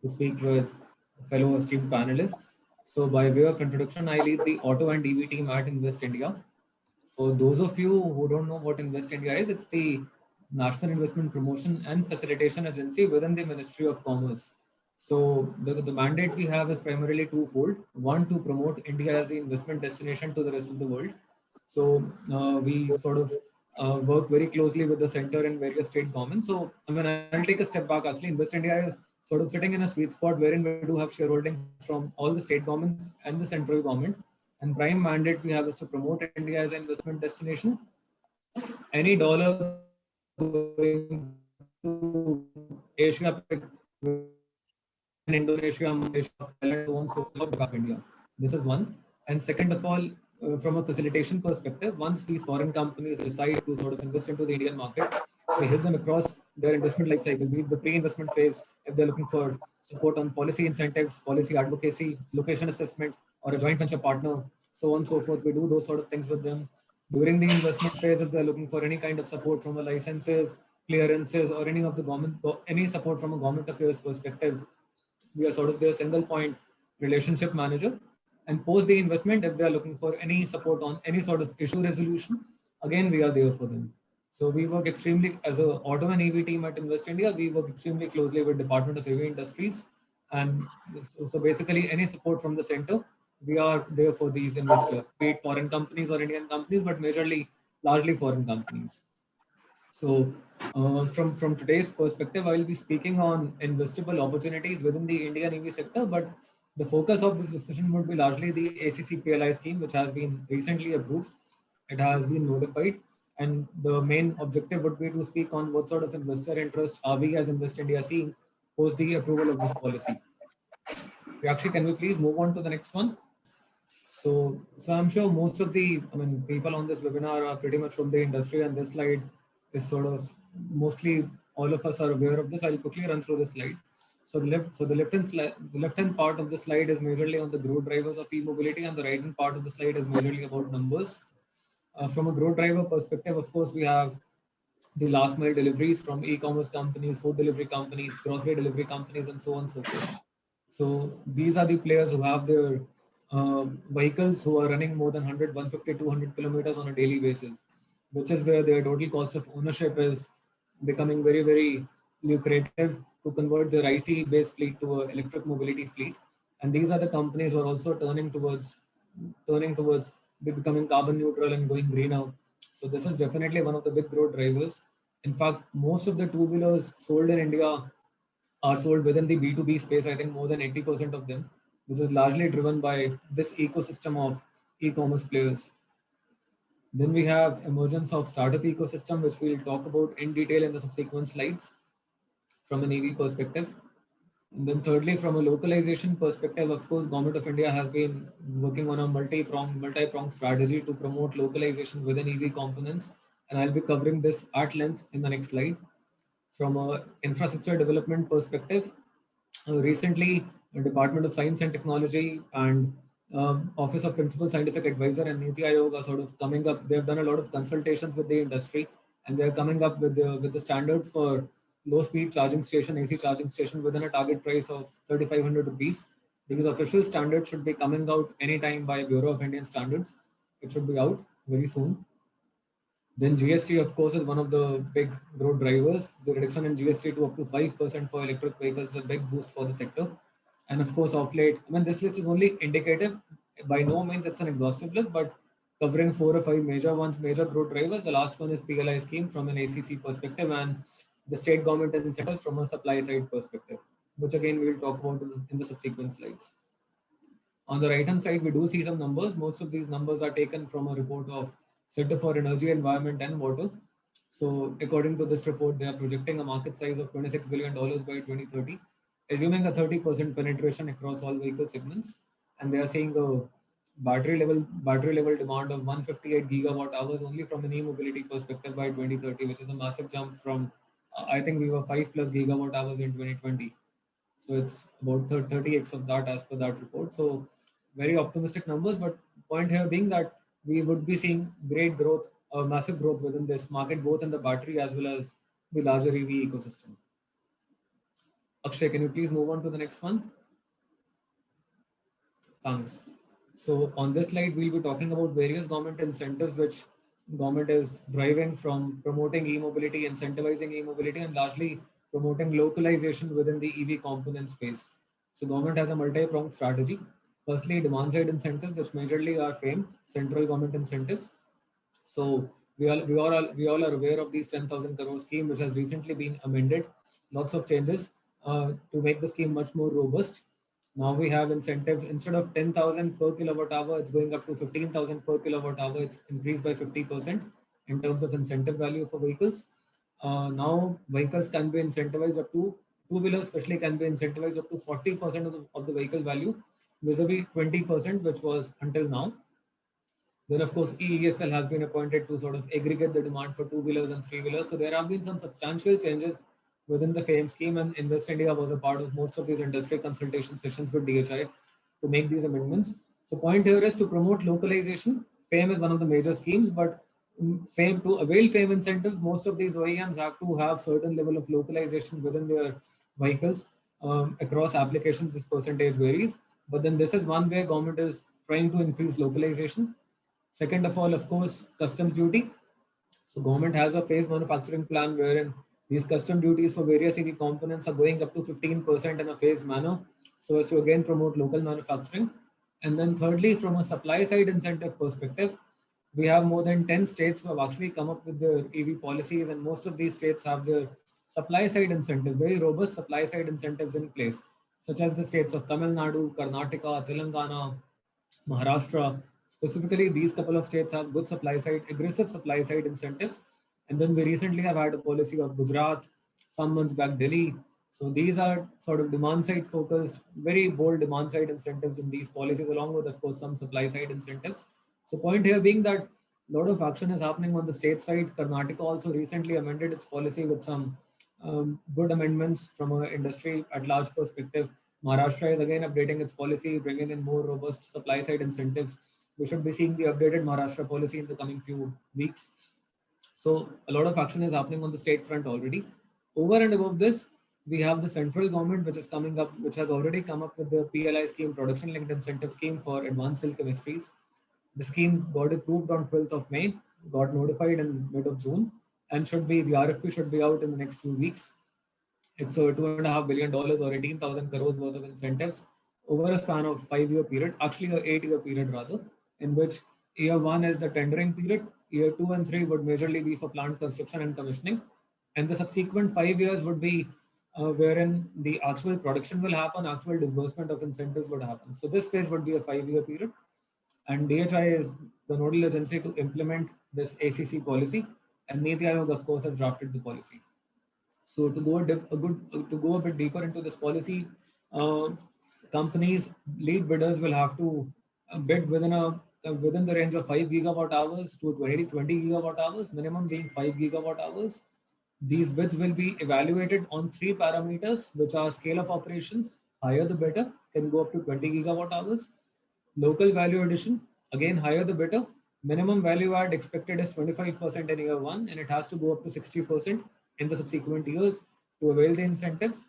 to speak with fellow esteemed panelists. So, by way of introduction, I lead the auto and EV team at Invest India. For those of you who don't know what Invest India is, it's the National Investment Promotion and Facilitation Agency within the Ministry of Commerce. So the mandate we have is primarily twofold. One, to promote India as the investment destination to the rest of the world. So we sort of work very closely with the center and various state governments. So I mean, I'll take a step back. Actually, Invest India is sort of sitting in a sweet spot wherein we do have shareholdings from all the state governments and the central government. And prime mandate we have is to promote India as an investment destination. Any dollar going to Asia Pacific, whether in Indonesia, Malaysia, Thailand, so on, so forth, is about India. This is one. And second of all, from a facilitation perspective, once these foreign companies decide to sort of invest into the Indian market, we help them across their investment life cycle, be it the pre-investment phase, if they're looking for support on policy incentives, policy advocacy, location assessment, or a joint venture partner, so on, so forth. We do those sort of things with them. During the investment phase, if they're looking for any kind of support from the licenses, clearances, or any of the government, any support from a government affairs perspective, we are sort of their single point relationship manager. And post the investment, if they are looking for any support on any sort of issue resolution, again, we are there for them. So we work extremely, as a auto and EV team at Invest India, we work extremely closely with Department of Heavy Industries. And so basically any support from the center, we are there for these investors, be it foreign companies or Indian companies, but majorly, largely foreign companies. So, from today's perspective, I will be speaking on investable opportunities within the Indian EV sector, but the focus of this discussion would be largely the ACC PLI scheme, which has been recently approved. It has been notified, and the main objective would be to speak on what sort of investor interest are we as Invest India seeing post the approval of this policy. Actually, can we please move on to the next one? So I'm sure most of the, I mean, people on this webinar are pretty much from the industry, and this slide is sort of mostly all of us are aware of this. I'll quickly run through the slide. The left hand part of the slide is majorly on the growth drivers of e-mobility, and the right hand part of the slide is majorly about numbers. From a growth driver perspective, of course, we have the last mile deliveries from e-commerce companies, food delivery companies, grocery delivery companies, and so on and so forth. So these are the players who have their vehicles who are running more than 100, 150, 200 kilometers on a daily basis, which is where their total cost of ownership is becoming very, very lucrative to convert their IC-based fleet to an electric mobility fleet. And these are the companies who are also turning towards becoming carbon neutral and going greener. So this is definitely one of the big growth drivers. In fact, most of the two-wheelers sold in India are sold within the B2B space. I think more than 80% of them, which is largely driven by this ecosystem of e-commerce players. Then we have emergence of startup ecosystem, which we'll talk about in detail in the subsequent slides from an EV perspective. And then thirdly, from a localization perspective, of course, Government of India has been working on a multi-pronged strategy to promote localization within EV components. And I'll be covering this at length in the next slide. From a infrastructure development perspective, recently, the Department of Science and Technology and Office of Principal Scientific Advisor and Niti Aayog are sort of coming up. They have done a lot of consultations with the industry, and they are coming up with the standards for low-speed charging station, AC charging station, within a target price of 3,500 rupees. These official standards should be coming out anytime by Bureau of Indian Standards. It should be out very soon. Then GST, of course, is one of the big growth drivers. The reduction in GST to up to 5% for electric vehicles is a big boost for the sector. And of course, off late, I mean, this list is only indicative. By no means it's an exhaustive list, but covering 4 or 5 major ones, major growth drivers. The last one is PLI scheme from an ACC perspective, and the state government incentives from a supply side perspective, which again we will talk about in the subsequent slides. On the right hand side, we do see some numbers. Most of these numbers are taken from a report of Center for Energy, Environment and Water. So according to this report, they are projecting a market size of $26 billion by 2030, assuming a 30% penetration across all vehicle segments. And they are seeing a battery level demand of 158 gigawatt hours only from an e-mobility perspective by 2030, which is a massive jump from I think we were 5+ gigawatt hours in 2020. So it's about 30x of that as per that report. So very optimistic numbers, but point here being that we would be seeing great growth, massive growth within this market, both in the battery as well as the larger EV ecosystem. Akshay, can you please move on to the next one? Thanks. So on this slide, we'll be talking about various government incentives which government is driving from promoting e-mobility, incentivizing e-mobility, and largely promoting localization within the EV component space. So government has a multi-pronged strategy. Firstly, demand side incentives, which majorly are FAME, central government incentives. So we all are aware of these 10,000 crore scheme, which has recently been amended. Lots of changes to make the scheme much more robust. Now we have incentives instead of 10,000 per kilowatt hour, it's going up to 15,000 per kilowatt hour. It's increased by 50% in terms of incentive value for vehicles. Now vehicles can be incentivized up to two-wheelers, especially can be incentivized up to 40% of the vehicle value, vis-a-vis 20%, which was until now. Then, of course, EESL has been appointed to sort of aggregate the demand for two-wheelers and three-wheelers. So there have been some substantial changes within the FAME scheme, and Invest India was a part of most of these industry consultation sessions with DHI to make these amendments. So point here is to promote localization. FAME is one of the major schemes, but FAME to avail FAME incentives, most of these OEMs have to have certain level of localization within their vehicles. Across applications, this percentage varies. But then this is one way government is trying to increase localization. Second of all, of course, customs duty. So government has a phase manufacturing plan wherein these custom duties for various EV components are going up to 15% in a phased manner, so as to again promote local manufacturing. And then thirdly, from a supply side incentive perspective, we have more than 10 states who have actually come up with their EV policies, and most of these states have their supply side incentives, very robust supply side incentives in place, such as the states of Tamil Nadu, Karnataka, Telangana, Maharashtra. Specifically, these couple of states have good supply side, aggressive supply side incentives. And then we recently have had a policy of Gujarat, some months back Delhi. So these are sort of demand side focused, very bold demand side incentives in these policies, along with, of course, some supply side incentives. So point here being that a lot of action is happening on the state side. Karnataka also recently amended its policy with some good amendments from an industry at large perspective. Maharashtra is again updating its policy, bringing in more robust supply side incentives. We should be seeing the updated Maharashtra policy in the coming few weeks. So a lot of action is happening on the state front already. Over and above this, we have the central government, which is coming up, which has already come up with the PLI scheme, production linked incentive scheme for advanced cell chemistries. The scheme got approved on 12th of May, got notified in mid of June, and the RFP should be out in the next few weeks. It's a $2.5 billion or 18,000 crores worth of incentives over a span of 5-year period, actually a 8-year period rather, in which year one is the tendering period, year two and three would majorly be for plant construction and commissioning, and the subsequent 5 years would be wherein the actual production will happen, actual disbursement of incentives would happen. So this phase would be a 5-year period, and DHI is the nodal agency to implement this ACC policy, and Niti Aayog, of course, has drafted the policy. So to go a bit deeper into this policy, uh, companies lead bidders will have to bid within the range of 5 gigawatt hours to 20 gigawatt hours, minimum being 5 gigawatt hours. These bids will be evaluated on three parameters, which are scale of operations, higher the better, can go up to 20 gigawatt hours. Local value addition, again higher the better. Minimum value add expected is 25% in year one, and it has to go up to 60% in the subsequent years to avail the incentives.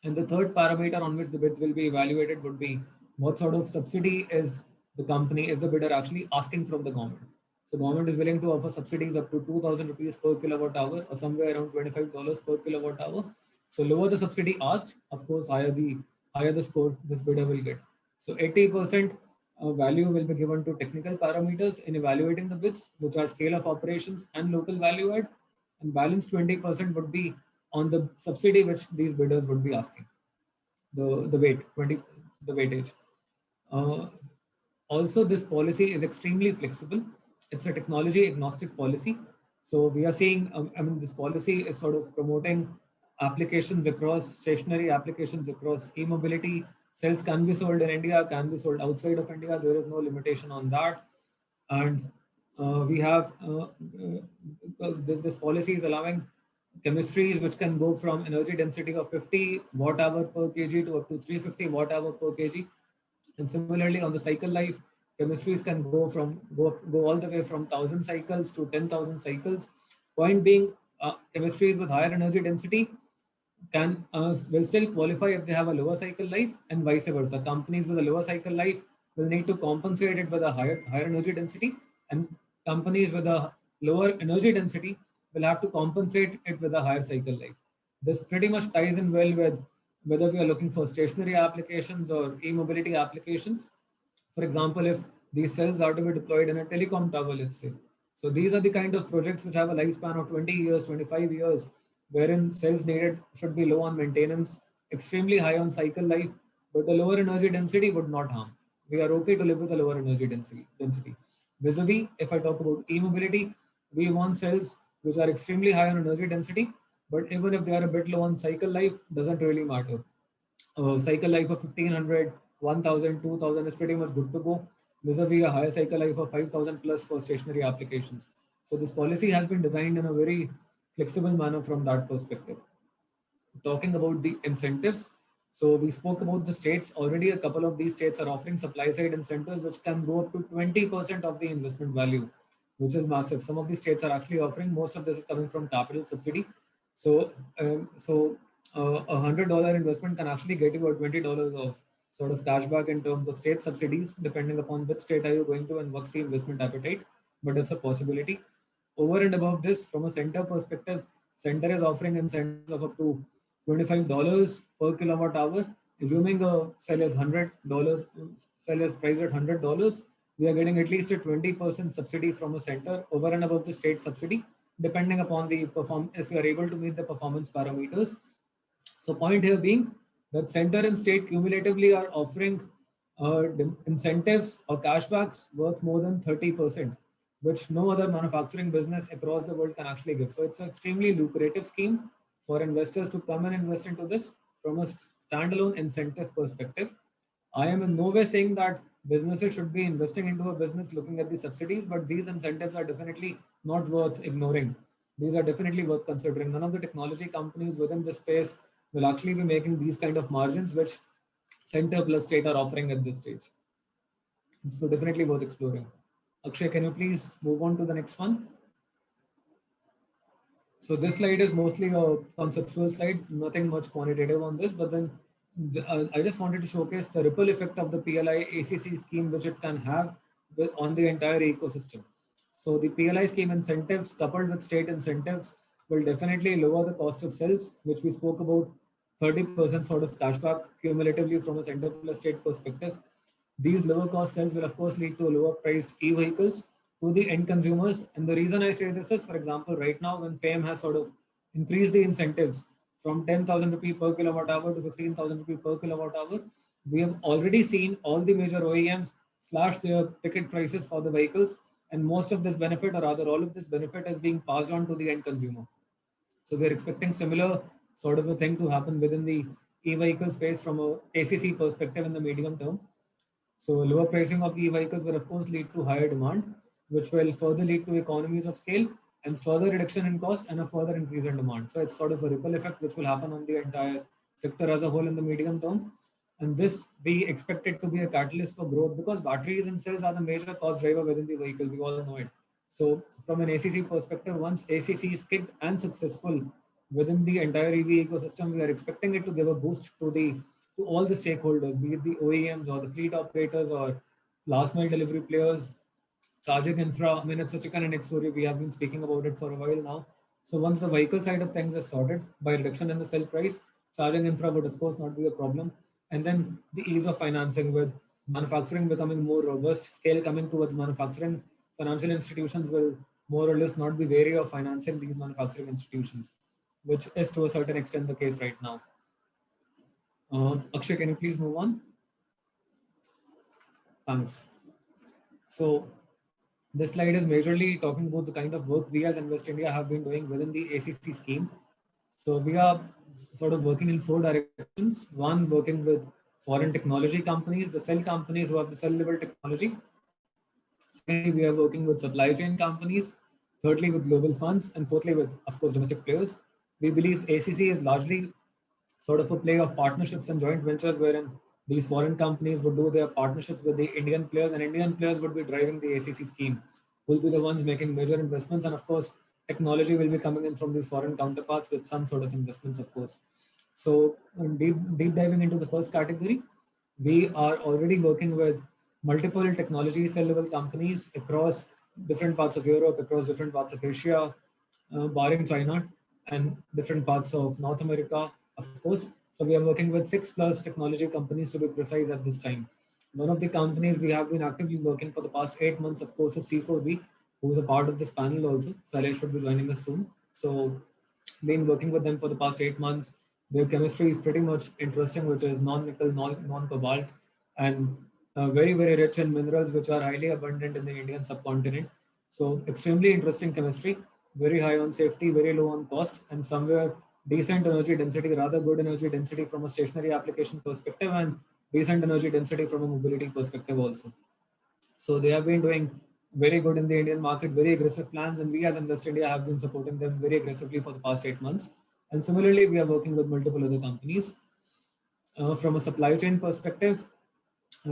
And the third parameter on which the bids will be evaluated would be what sort of subsidy is the bidder actually asking from the government. So government is willing to offer subsidies up to 2,000 rupees per kilowatt hour, or somewhere around $25 per kilowatt hour. So lower the subsidy asked, of course, higher the score this bidder will get. So 80% value will be given to technical parameters in evaluating the bids, which are scale of operations and local value add, and balance 20% would be on the subsidy which these bidders would be asking, the weightage. Uh, Also, this policy is extremely flexible. It's a technology agnostic policy. So we are seeing, this policy is sort of promoting applications across stationary applications across e-mobility. Cells can be sold in India, can be sold outside of India. There is no limitation on that. And we have this policy is allowing chemistries which can go from energy density of 50 watt hour per kg to up to 350 watt hour per kg. And similarly, on the cycle life, chemistries can go all the way from 1,000 cycles to 10,000 cycles. Point being, chemistries with higher energy density will still qualify if they have a lower cycle life, and vice versa. Companies with a lower cycle life will need to compensate it with a higher energy density, and companies with a lower energy density will have to compensate it with a higher cycle life. This pretty much ties in well with whether we are looking for stationary applications or e-mobility applications. For example, if these cells are to be deployed in a telecom tower, let's say. So these are the kind of projects which have a lifespan of 20 years, 25 years, wherein cells needed should be low on maintenance, extremely high on cycle life, but the lower energy density would not harm. We are okay to live with a lower energy density. Vis-a-vis, if I talk about e-mobility, we want cells which are extremely high on energy density, but even if they are a bit low on cycle life, doesn't really matter. Cycle life of 1500, 1000, 2000 is pretty much good to go, vis-a-vis a higher cycle life of 5000 plus for stationary applications. So this policy has been designed in a very flexible manner from that perspective. Talking about the incentives, so we spoke about the states. Already a couple of these states are offering supply side incentives which can go up to 20% of the investment value, which is massive. Some of these states are actually offering, most of this is coming from capital subsidy. So $100 investment can actually get you a $20 of sort of cashback in terms of state subsidies, depending upon which state are you going to and what's the investment appetite, but it's a possibility. Over and above this, from a center perspective, center is offering incentives of up to $25 per kilowatt hour. Assuming a cell is $100, cell is priced at $100, we are getting at least a 20% subsidy from a center over and above the state subsidy, depending upon the if we are able to meet the performance parameters. So point here being that center and state cumulatively are offering incentives or cashbacks worth more than 30%, which no other manufacturing business across the world can actually give. So it's an extremely lucrative scheme for investors to come and invest into this from a standalone incentive perspective. I am in no way saying that businesses should be investing into a business looking at the subsidies, but these incentives are definitely not worth ignoring. These are definitely worth considering. None of the technology companies within this space will actually be making these kind of margins, which center plus state are offering at this stage. So definitely worth exploring. Akshay, can you please move on to the next one? So this slide is mostly a conceptual slide, nothing much quantitative on this, but then I just wanted to showcase the ripple effect of the PLI ACC scheme, which it can have on the entire ecosystem. So the PLI scheme incentives coupled with state incentives will definitely lower the cost of cells, which we spoke about 30% sort of cashback cumulatively from a center plus state perspective. These lower cost cells will of course lead to lower priced e-vehicles to the end consumers. And the reason I say this is, for example, right now when FAME has sort of increased the incentives from 10,000 rupee per kilowatt hour to 15,000 rupee per kilowatt hour, we have already seen all the major OEMs slash their ticket prices for the vehicles, and most of this benefit, or rather all of this benefit, is being passed on to the end consumer. So we're expecting similar sort of a thing to happen within the e-vehicle space from a ACC perspective in the medium term. So lower pricing of e-vehicles will of course lead to higher demand, which will further lead to economies of scale and further reduction in cost and a further increase in demand. So it's sort of a ripple effect which will happen on the entire sector as a whole in the medium term. And this we expect it to be a catalyst for growth because batteries and cells are the major cost driver within the vehicle. We all know it. So from an ACC perspective, once ACC is kicked and successful within the entire EV ecosystem, we are expecting it to give a boost to all the stakeholders, be it the OEMs or the fleet operators or last mile delivery players, charging infra. I mean, it's such a kind of next story. We have been speaking about it for a while now. So once the vehicle side of things is sorted by reduction in the cell price, charging infra would of course not be a problem. And then the ease of financing with manufacturing becoming more robust, scale coming towards manufacturing, financial institutions will more or less not be wary of financing these manufacturing institutions, which is to a certain extent the case right now. Akshay, can you please move on? Thanks. So this slide is majorly talking about the kind of work we as Invest India have been doing within the ACC scheme. So we are sort of working in four directions. One, working with foreign technology companies, the cell companies who have the cell level technology. Secondly, we are working with supply chain companies. Thirdly, with global funds. And fourthly, with, of course, domestic players. We believe ACC is largely sort of a play of partnerships and joint ventures wherein these foreign companies would do their partnerships with the Indian players, and Indian players would be driving the ACC scheme, will be the ones making major investments. And of course, technology will be coming in from these foreign counterparts with some sort of investments, of course. So deep diving into the first category, we are already working with multiple technology cell level companies across different parts of Europe, across different parts of Asia, barring China, and different parts of North America, of course. So we are working with 6+ technology companies to be precise at this time. One of the companies we have been actively working for the past 8 months, of course, is C4V, who is a part of this panel also. Salesh should be joining us soon. So been working with them for the past 8 months. Their chemistry is pretty much interesting, which is non-nickel, non-cobalt, and very, very rich in minerals, which are highly abundant in the Indian subcontinent. So extremely interesting chemistry, very high on safety, very low on cost, and somewhere decent energy density, rather good energy density from a stationary application perspective, and decent energy density from a mobility perspective also. So they have been doing very good in the Indian market, very aggressive plans, and we as Invest India have been supporting them very aggressively for the past 8 months. And similarly, we are working with multiple other companies. From a supply chain perspective,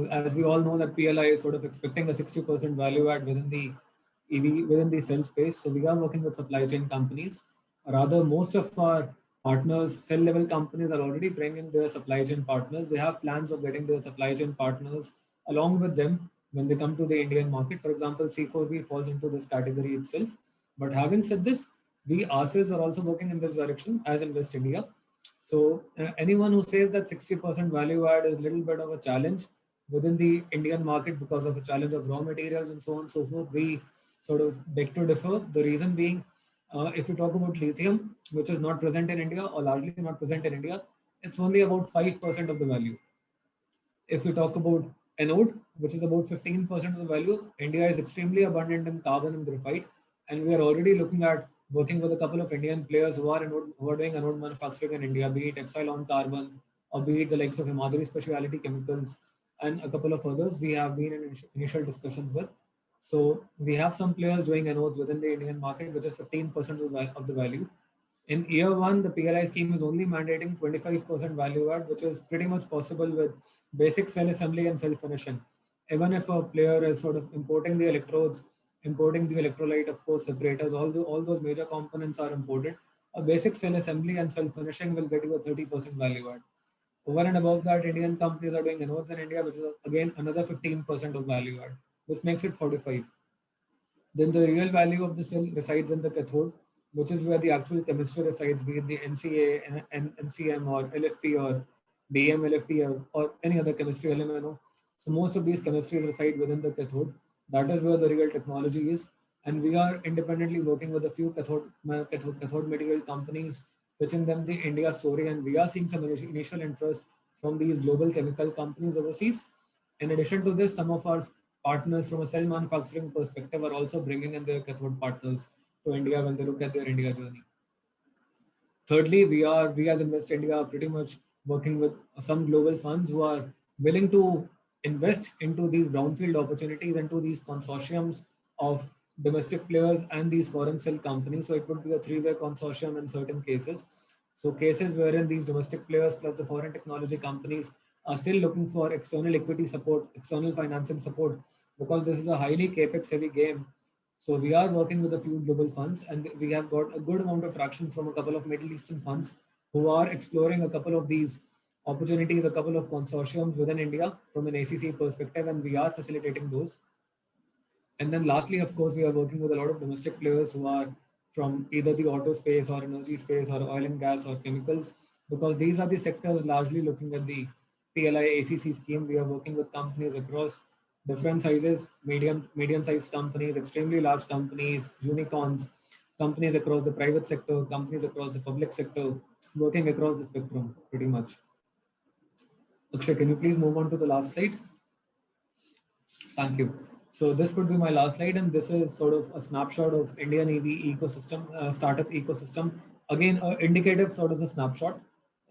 as we all know that PLI is sort of expecting a 60% value add within the EV, within the cell space. So we are working with supply chain companies. Rather, most of our partners, cell level companies are already bringing their supply chain partners. They have plans of getting their supply chain partners along with them when they come to the Indian market. For example, C4V falls into this category itself. But having said this, we ourselves are also working in this direction as Invest India. So anyone who says that 60% value add is a little bit of a challenge within the Indian market because of a challenge of raw materials and so on and so forth, we sort of beg to differ. The reason being, if you talk about lithium, which is not present in India or largely not present in India, it's only about 5% of the value. If we talk about anode, which is about 15% of the value, India is extremely abundant in carbon and graphite, and we are already looking at working with a couple of Indian players who are doing anode manufacturing in India, be it Epsilon Carbon or be it the likes of Himadri Specialty Chemicals and a couple of others we have been in initial discussions with. So we have some players doing anodes within the Indian market, which is 15% of the value. In year one, the PLI scheme is only mandating 25% value add, which is pretty much possible with basic cell assembly and cell finishing. Even if a player is sort of importing the electrodes, importing the electrolyte, of course, separators, all those major components are imported. A basic cell assembly and cell finishing will get you a 30% value add. Over and above that, Indian companies are doing anodes in India, which is again another 15% of value add, which makes it 45. Then the real value of the cell resides in the cathode, which is where the actual chemistry resides, be it the NCA, NCM, or LFP, or DM, LFP, or any other chemistry, LMNO. So most of these chemistries reside within the cathode. That is where the real technology is. And we are independently working with a few cathode material companies, pitching them the India story. And we are seeing some initial interest from these global chemical companies overseas. In addition to this, some of our partners from a cell manufacturing perspective are also bringing in their cathode partners to India when they look at their India journey. Thirdly, we as Invest India are pretty much working with some global funds who are willing to invest into these brownfield opportunities, into these consortiums of domestic players and these foreign cell companies. So it would be a three-way consortium in certain cases. So cases wherein these domestic players plus the foreign technology companies are still looking for external equity support, external financing support, because this is a highly capex heavy game. So we are working with a few global funds, and we have got a good amount of traction from a couple of Middle Eastern funds who are exploring a couple of these opportunities, a couple of consortiums within India from an ACC perspective, and we are facilitating those. And then lastly, of course, we are working with a lot of domestic players who are from either the auto space or energy space or oil and gas or chemicals, because these are the sectors largely looking at the PLI ACC scheme. We are working with companies across different sizes, medium-sized companies, extremely large companies, unicorns, companies across the private sector, companies across the public sector, working across the spectrum pretty much. Akshay, can you please move on to the last slide? Thank you. So this would be my last slide, and this is sort of a snapshot of Indian EV ecosystem, startup ecosystem. Again, indicative sort of a snapshot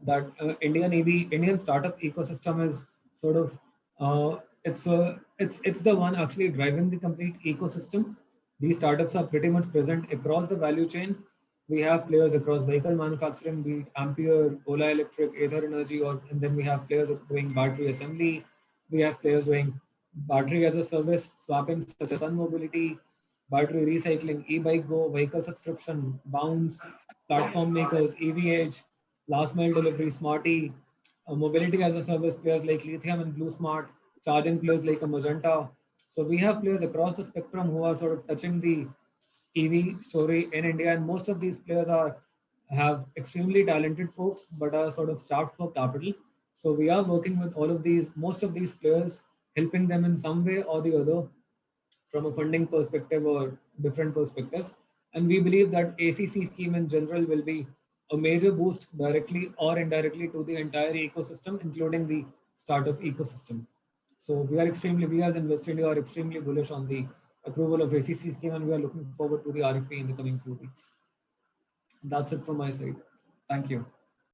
that Indian startup ecosystem is sort of it's the one actually driving the complete ecosystem. These startups are pretty much present across the value chain. We have players across vehicle manufacturing, be it Ampere, Ola Electric, Ather Energy, and then we have players doing battery assembly. We have players doing battery as a service, swapping such as Sun Mobility, battery recycling, e-bike go, vehicle subscription, Bounce, platform makers, EVH, last mile delivery, Smarty, mobility as a service players like Lithium and Blue Smart, charging players like a Magenta. So we have players across the spectrum who are sort of touching the EV story in India, and most of these players are have extremely talented folks, but are sort of starved for capital. So we are working with all of these, most of these players, helping them in some way or the other from a funding perspective or different perspectives. And we believe that ACC scheme in general will be a major boost directly or indirectly to the entire ecosystem, including the startup ecosystem. So we as Invest India are extremely bullish on the approval of ACC scheme, and we are looking forward to the RFP in the coming few weeks. That's it from my side. Thank you.